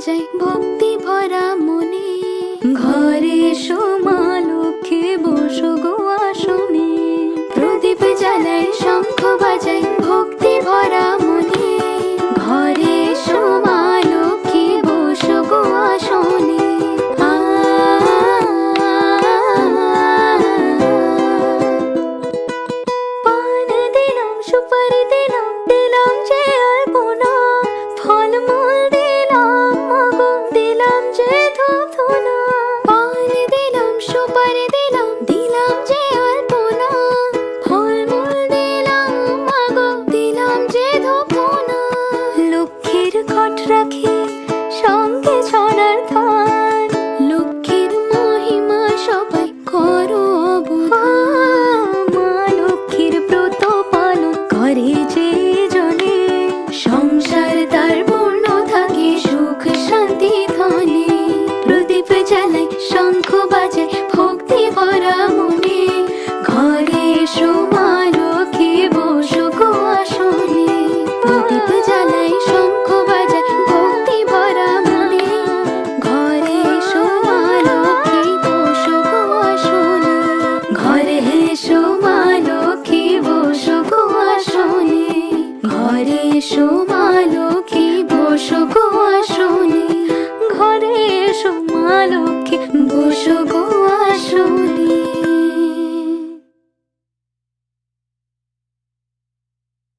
বাজাই ভক্তি ভরা মনে। ঘরে এসো মা লক্ষ্মী, বসো গো আসনে। প্রদীপ জ্বালাই শঙ্খ বাজাই ভক্তি ভরা মনে। ঘরে এসো মা লক্ষ্মী, বসো গো আসনে। পান দিলাম, সুপারি দিলাম, দিলাম যে আলপনা। ফলমূল দিলাম মাগো, দিলাম যে ধূপ ধুনা। পান দিলাম, সুপারি দিলাম, দিলাম যে আলপনা। ফলমূল দিলাম মাগো, দিলাম যে ধূপ ধুনা। লক্ষ্মীর ঘট রাখি সঙ্গে ছড়ার থান। লক্ষ্মীর মহিমা সবাই করো অবদান। মা লক্ষ্মীর ব্রত পালন করে যে জনে, সংসার তার পূর্ণ থাকে সুখ শান্তি ধনে। প্রদীপ জ্বালাই শঙ্খ বাজায় ভক্তি ভরা মনে। ঘরে এসো মা